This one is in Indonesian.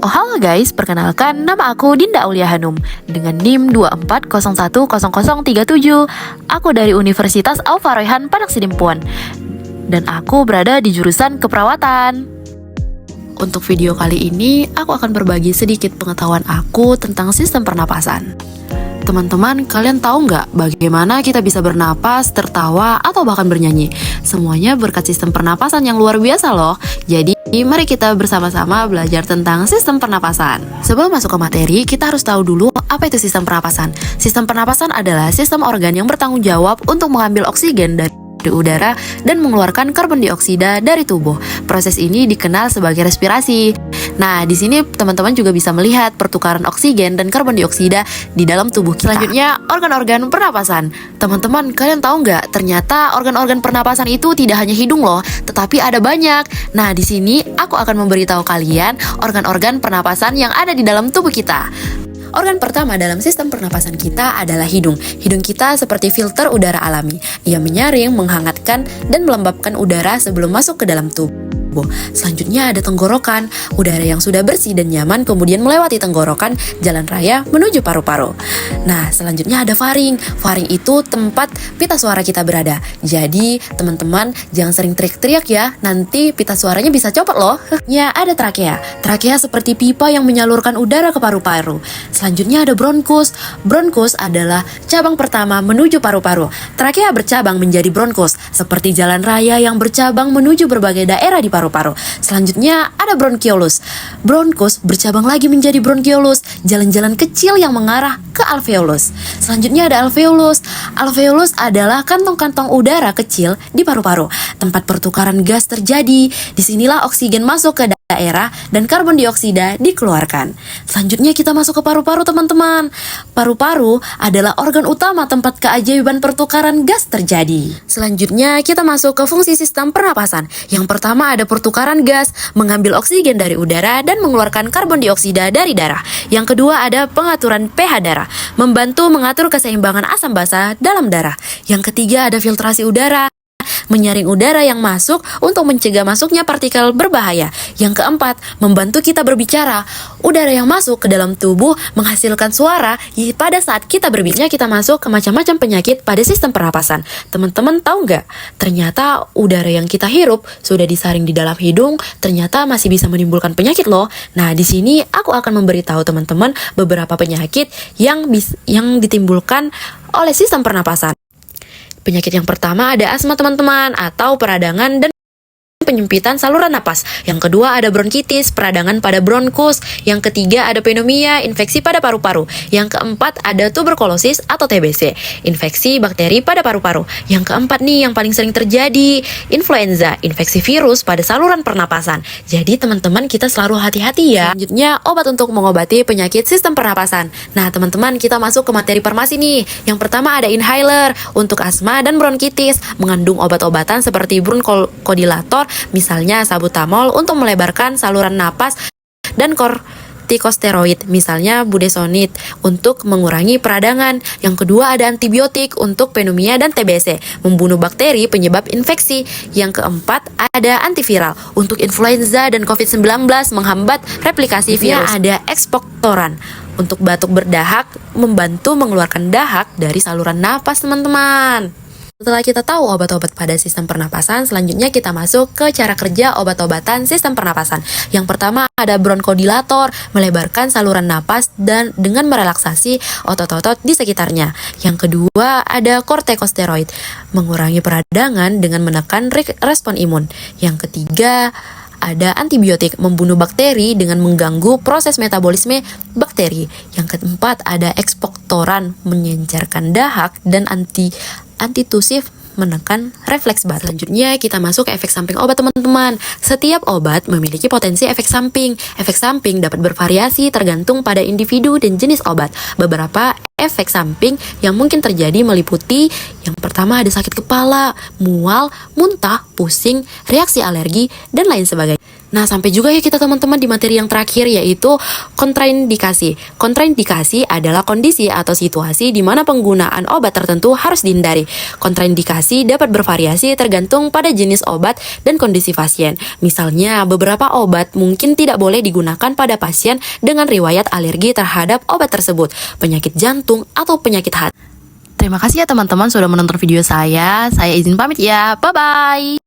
Oh halo guys, perkenalkan nama aku Dinda Aulia Hanum dengan NIM 24010037. Aku dari Universitas Al-Faroihan Padang Sidimpuan dan aku berada di jurusan keperawatan. Untuk video kali ini, aku akan berbagi sedikit pengetahuan aku tentang sistem pernapasan. Teman-teman, kalian tahu nggak bagaimana kita bisa bernapas, tertawa, atau bahkan bernyanyi? Semuanya berkat sistem pernapasan yang luar biasa loh. Jadi, mari kita bersama-sama belajar tentang sistem pernapasan. Sebelum masuk ke materi, kita harus tahu dulu apa itu sistem pernapasan. Sistem pernapasan adalah sistem organ yang bertanggung jawab untuk mengambil oksigen dari udara dan mengeluarkan karbon dioksida dari tubuh. Proses ini dikenal sebagai respirasi. Nah, di sini teman-teman juga bisa melihat pertukaran oksigen dan karbon dioksida di dalam tubuh kita. Selanjutnya, organ-organ pernapasan. Teman-teman, kalian tahu nggak? Ternyata organ-organ pernapasan itu tidak hanya hidung loh, tetapi ada banyak. Nah, di sini aku akan memberitahu kalian organ-organ pernapasan yang ada di dalam tubuh kita. Organ pertama dalam sistem pernapasan kita adalah hidung. Hidung kita seperti filter udara alami. Ia menyaring, menghangatkan, dan melembabkan udara sebelum masuk ke dalam tubuh. Selanjutnya ada tenggorokan. Udara yang sudah bersih dan nyaman kemudian melewati tenggorokan, jalan raya menuju paru-paru. Nah, selanjutnya ada faring. Faring itu tempat pita suara kita berada. Jadi, teman-teman jangan sering teriak-teriak ya. Nanti pita suaranya bisa copot loh. Ya, ada trakea. Trakea seperti pipa yang menyalurkan udara ke paru-paru. Selanjutnya ada bronkus. Bronkus adalah cabang pertama menuju paru-paru. Trakea bercabang menjadi bronkus, seperti jalan raya yang bercabang menuju berbagai daerah di paru-paru. Selanjutnya ada bronkiolus. Bronkus bercabang lagi menjadi bronkiolus, jalan-jalan kecil yang mengarah ke alveolus. Selanjutnya ada alveolus. Alveolus adalah kantong-kantong udara kecil di paru-paru, tempat pertukaran gas terjadi. Disinilah oksigen masuk ke daerah dan karbon dioksida dikeluarkan. Selanjutnya kita masuk ke paru-paru, teman-teman. Paru-paru adalah organ utama tempat keajaiban pertukaran gas terjadi. Selanjutnya kita masuk ke fungsi sistem pernapasan. Yang pertama ada pertukaran gas, mengambil oksigen dari udara dan mengeluarkan karbon dioksida dari darah. Yang kedua ada pengaturan pH darah, membantu mengatur keseimbangan asam basa dalam darah. Yang ketiga ada filtrasi udara, menyaring udara yang masuk untuk mencegah masuknya partikel berbahaya. Yang keempat, membantu kita berbicara. Udara yang masuk ke dalam tubuh menghasilkan suara pada saat kita berbicara. Kita masuk ke macam-macam penyakit pada sistem pernapasan. Teman-teman tahu nggak? Ternyata udara yang kita hirup sudah disaring di dalam hidung, ternyata masih bisa menimbulkan penyakit loh. Nah, di sini aku akan memberitahu teman-teman beberapa penyakit yang ditimbulkan oleh sistem pernapasan. Penyakit yang pertama ada asma, teman-teman, atau peradangan dan penyempitan saluran napas. Yang kedua ada bronkitis, peradangan pada bronkus. Yang ketiga ada pneumonia, infeksi pada paru-paru. Yang keempat ada tuberkulosis atau TBC, infeksi bakteri pada paru-paru. Yang keempat nih yang paling sering terjadi, influenza, infeksi virus pada saluran pernapasan. Jadi teman-teman kita selalu hati-hati ya. Selanjutnya obat untuk mengobati penyakit sistem pernapasan. Nah teman-teman kita masuk ke materi farmasi nih. Yang pertama ada inhaler untuk asma dan bronkitis, mengandung obat-obatan seperti bronchodilator, misalnya salbutamol untuk melebarkan saluran napas, dan kortikosteroid misalnya budesonid untuk mengurangi peradangan. Yang kedua ada antibiotik untuk pneumonia dan TBC, membunuh bakteri penyebab infeksi. Yang keempat ada antiviral untuk influenza dan COVID-19, menghambat replikasi virus. Ada ekspektoran untuk batuk berdahak, membantu mengeluarkan dahak dari saluran napas, teman-teman. Setelah kita tahu obat-obat pada sistem pernapasan, selanjutnya kita masuk ke cara kerja obat-obatan sistem pernapasan. Yang pertama ada bronchodilator, melebarkan saluran napas dan dengan merelaksasi otot-otot di sekitarnya. Yang kedua ada kortikosteroid, mengurangi peradangan dengan menekan respon imun. Yang ketiga ada antibiotik, membunuh bakteri dengan mengganggu proses metabolisme bakteri. Yang keempat ada ekspektoran, menyencerkan dahak, dan antitusif, menekan refleks batuk. Selanjutnya kita masuk ke efek samping obat, teman-teman. Setiap obat memiliki potensi efek samping. Efek samping dapat bervariasi tergantung pada individu dan jenis obat. Beberapa efek samping yang mungkin terjadi meliputi yang pertama ada sakit kepala, mual, muntah, pusing, reaksi alergi, dan lain sebagainya. Nah, sampai juga ya kita teman-teman di materi yang terakhir, yaitu kontraindikasi. Kontraindikasi adalah kondisi atau situasi di mana penggunaan obat tertentu harus dihindari. Kontraindikasi dapat bervariasi tergantung pada jenis obat dan kondisi pasien. Misalnya, beberapa obat mungkin tidak boleh digunakan pada pasien dengan riwayat alergi terhadap obat tersebut, penyakit jantung, atau penyakit hati. Terima kasih ya teman-teman sudah menonton video saya. Saya izin pamit ya. Bye-bye.